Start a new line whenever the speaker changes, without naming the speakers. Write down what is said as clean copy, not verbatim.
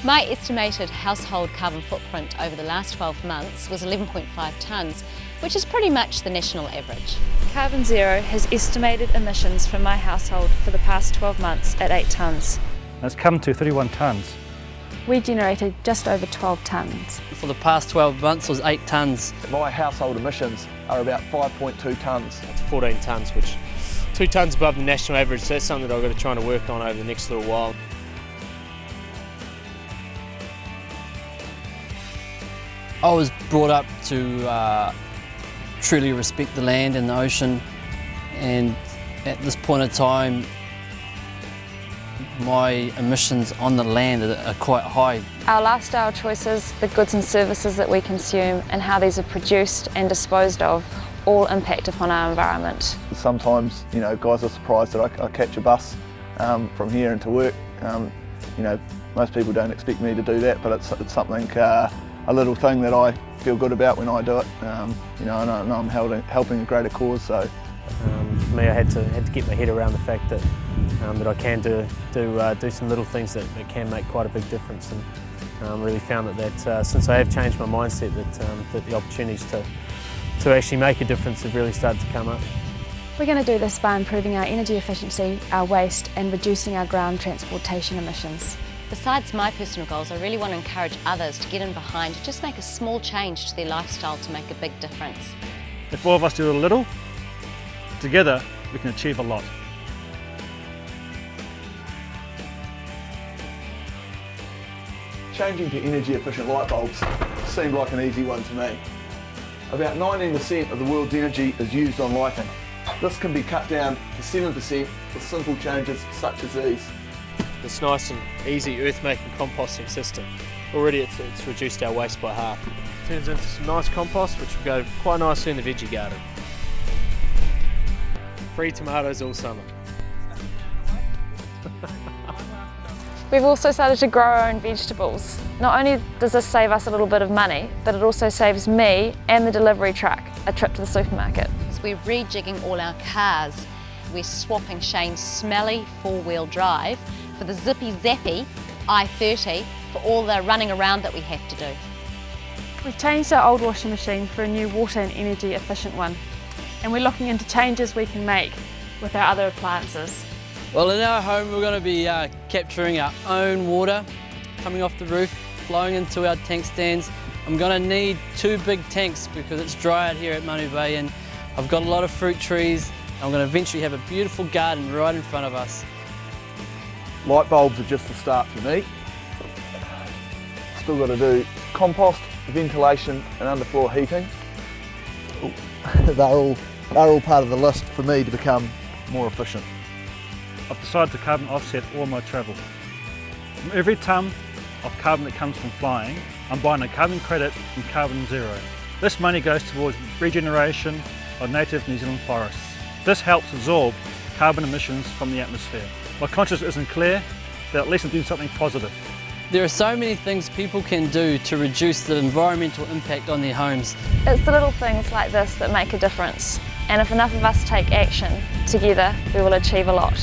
My estimated household carbon footprint over the last 12 months was 11.5 tonnes, which is pretty much the national average.
Carbon Zero has estimated emissions from my household for the past 12 months at 8 tonnes.
It's come to 31 tonnes.
We generated just over 12 tonnes.
For the past 12 months was 8 tonnes.
My household emissions are about 5.2 tonnes.
It's 14 tonnes, which 2 tonnes above the national average, so that's something that I've got to try to work on over the next little while.
I was brought up to truly respect the land and the ocean, and at this point in time my emissions on the land are quite high.
Our lifestyle choices, the goods and services that we consume and how these are produced and disposed of all impact upon our environment.
Sometimes, guys are surprised that I catch a bus from here into work. Most people don't expect me to do that, but it's something, a little thing that I feel good about when I do it. I know I'm helping a greater cause. So
for me, I had to get my head around the fact that I can do some little things that can make quite a big difference, and really found that since I have changed my mindset, that the opportunities to actually make a difference have really started to come up.
We're going to do this by improving our energy efficiency, our waste and reducing our ground transportation emissions.
Besides my personal goals, I really want to encourage others to get in behind, to just make a small change to their lifestyle to make a big difference.
If all of us do a little, together we can achieve a lot.
changing to energy efficient light bulbs seemed like an easy one to me. About 19% of the world's energy is used on lighting. This can be cut down to 7% with simple changes such as these.
This nice and easy earth-making composting system. Already it's reduced our waste by half. Turns into some nice compost which will go quite nicely in the veggie garden. Free tomatoes all summer.
We've also started to grow our own vegetables. Not only does this save us a little bit of money, but it also saves me and the delivery truck a trip to the supermarket.
We're rejigging all our cars. We're swapping Shane's smelly four-wheel drive for the zippy zappy i30 for all the running around that we have to do.
We've changed our old washing machine for a new water and energy efficient one, and we're looking into changes we can make with our other appliances.
Well, in our home we're going to be capturing our own water coming off the roof, flowing into our tank stands. I'm going to need 2 big tanks because it's dry out here at Manu Bay, and I've got a lot of fruit trees. I'm going to eventually have a beautiful garden right in front of us.
Light bulbs are just the start for me. Still got to do compost, ventilation and underfloor heating. They're all part of the list for me to become more efficient.
I've decided to carbon offset all my travel. From every tonne of carbon that comes from flying, I'm buying a carbon credit from Carbon Zero. This money goes towards regeneration of native New Zealand forests. This helps absorb carbon emissions from the atmosphere. My conscience isn't clear, but at least I'm doing something positive.
There are so many things people can do to reduce the environmental impact on their homes.
It's the little things like this that make a difference, and if enough of us take action, together we will achieve a lot.